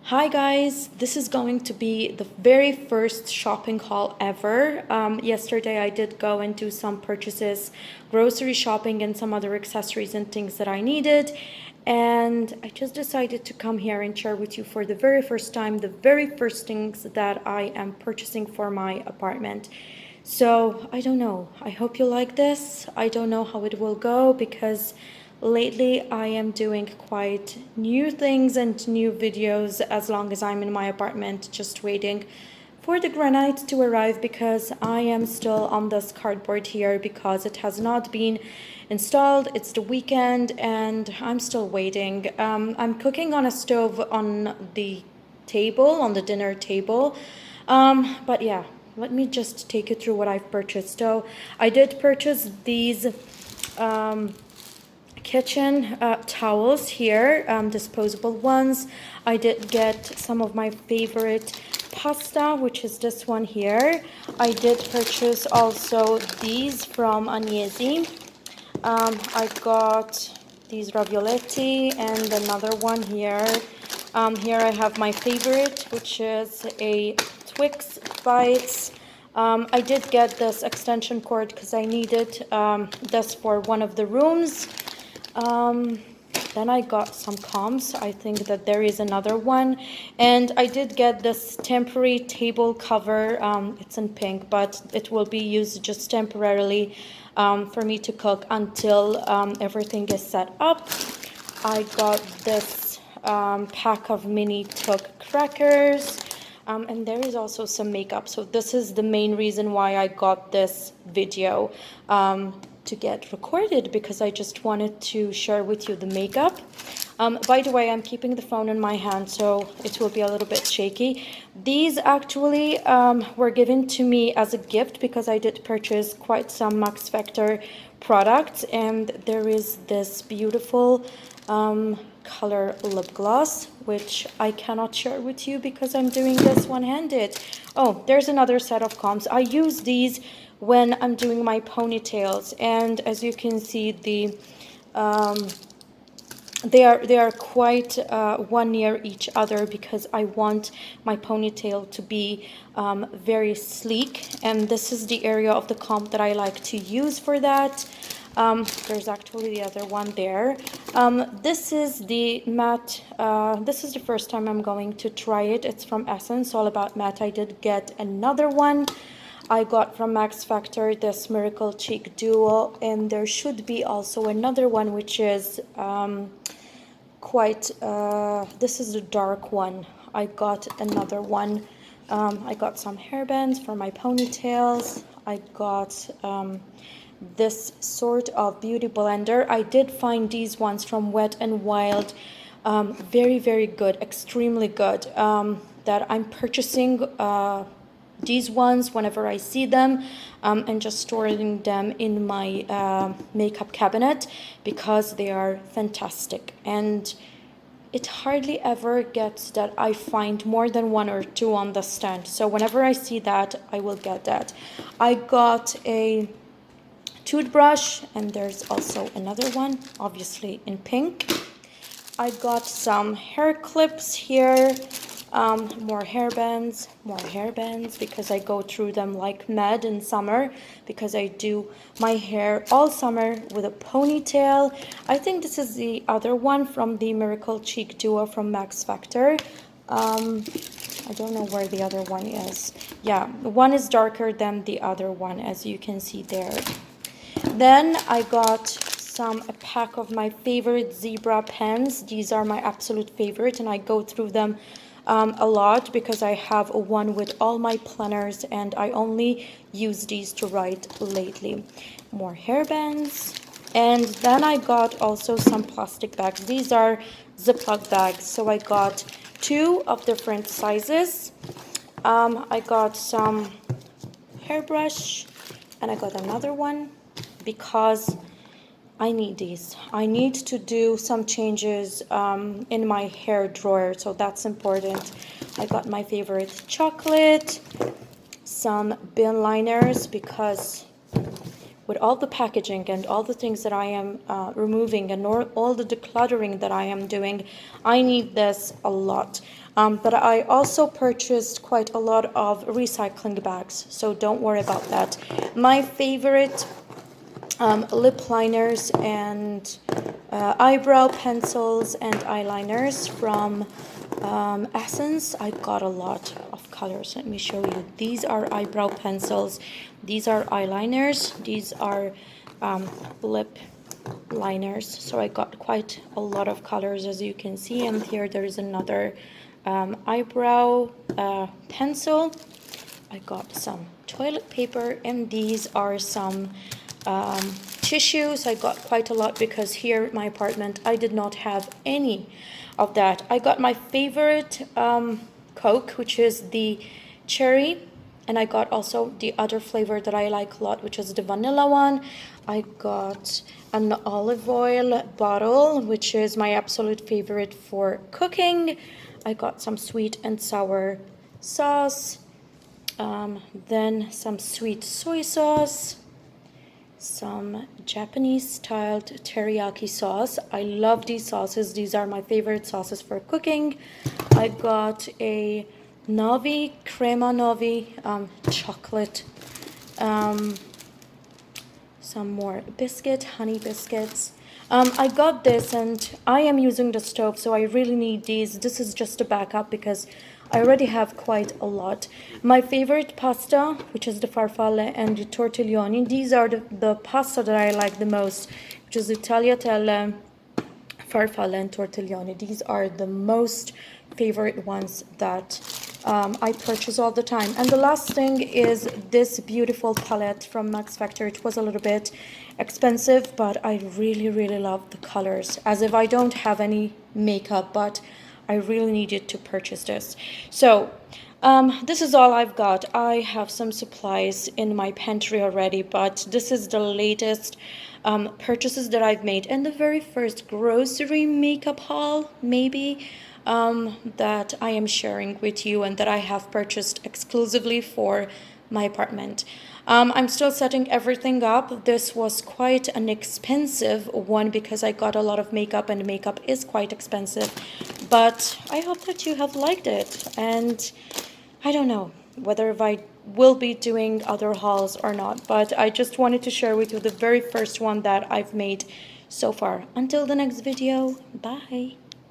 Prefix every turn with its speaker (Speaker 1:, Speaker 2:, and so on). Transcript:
Speaker 1: Hi guys, this is going to be the very first shopping haul ever. Yesterday I did go and do some purchases, grocery shopping and some other accessories and things that I needed. And I just decided to come here and share with you for the very first time the very first things that I am purchasing for my apartment. So I don't know. I hope you like this. I don't know how it will go because lately I am doing quite new things and new videos as long as I'm in my apartment, just waiting for the granite to arrive because I am still on this cardboard here because it has not been installed. It's the weekend and I'm still waiting. I'm cooking on a stove on the table, on the dinner table. But yeah, let me just take you through what I've purchased. So I did purchase these kitchen towels here, disposable ones. I did get some of my favorite pasta, which is this one here. I did purchase also these from Agnesi. I got these ravioletti and another one here. Here I have my favorite, which is a Twix Bites. I did get this extension cord because I needed this for one of the rooms. Then I got some comps. I think that there is another one. And I did get this temporary table cover. It's in pink, but it will be used just temporarily for me to cook until everything is set up. I got this pack of mini Took crackers. And there is also some makeup. So this is the main reason why I got this video to get recorded, because I just wanted to share with you the makeup. By the way, I'm keeping the phone in my hand, so it will be a little bit shaky. These actually were given to me as a gift because I did purchase quite some Max Factor products, and there is this beautiful color lip gloss, which I cannot share with you because I'm doing this one-handed. Oh, there's another set of comps. I use these when I'm doing my ponytails, and as you can see, they are quite one near each other because I want my ponytail to be very sleek, and this is the area of the comb that I like to use for that. There's actually the other one there. This is the matte. This is the first time I'm going to try it. It's from Essence, all about matte. I did get another one. I got from Max Factor this Miracle Cheek Duo, and there should be also another one which is this is the dark one. I got another one. I got some hairbands for my ponytails. I got this sort of beauty blender. I did find these ones from Wet n Wild. Very, very good, extremely good. That I'm purchasing these ones whenever I see them and just storing them in my makeup cabinet because they are fantastic. And it hardly ever gets that I find more than one or two on the stand. So whenever I see that, I will get that. I got a toothbrush, and there's also another one, obviously in pink. I got some hair clips here. More hairbands because I go through them like mad in summer because I do my hair all summer with a ponytail. I think this is the other one from the Miracle Cheek Duo from Max Factor. I don't know where the other one is. Yeah, one is darker than the other one, as you can see there. Then I got a pack of my favorite zebra pens. These are my absolute favorite, and I go through them a lot because I have one with all my planners, and I only use these to write lately. More hairbands. And then I got also some plastic bags. These are Ziploc bags, so I got two of different sizes. I got some hairbrush, and I got another one because I need these. I need to do some changes in my hair drawer, so that's important. I got my favorite chocolate, some bin liners, because with all the packaging and all the things that I am removing and all the decluttering that I am doing, I need this a lot. But I also purchased quite a lot of recycling bags, so don't worry about that. My favorite lip liners and eyebrow pencils and eyeliners from Essence. I got a lot of colors. Let me show you. These are eyebrow pencils. These are eyeliners. These are lip liners. So I got quite a lot of colors, as you can see. And here there is another eyebrow pencil. I got some toilet paper, and these are some tissues. I got quite a lot because here at my apartment I did not have any of that. I got my favorite Coke, which is the cherry, and I got also the other flavor that I like a lot, which is the vanilla one. I got an olive oil bottle, which is my absolute favorite for cooking. I got some sweet and sour sauce, then some sweet soy sauce, some Japanese styled teriyaki sauce. I love these sauces. These are my favorite sauces for cooking. I got a Novi, crema Novi, chocolate, some more biscuit, honey biscuits. I got this, and I am using the stove, so I really need these. This is just a backup because I already have quite a lot. My favorite pasta, which is the farfalle and the tortiglioni. These are the pasta that I like the most, which is the tagliatelle, farfalle, and tortiglioni. These are the most favorite ones that I purchase all the time. And the last thing is this beautiful palette from Max Factor. It was a little bit expensive, but I really, really love the colors. As if I don't have any makeup, but I really needed to purchase this. So this is all I've got. I have some supplies in my pantry already, but this is the latest purchases that I've made, and the very first grocery makeup haul, maybe, that I am sharing with you and that I have purchased exclusively for my apartment. I'm still setting everything up. This was quite an expensive one because I got a lot of makeup, and makeup is quite expensive. But I hope that you have liked it, and I don't know whether if I will be doing other hauls or not, but I just wanted to share with you the very first one that I've made so far. Until the next video, bye.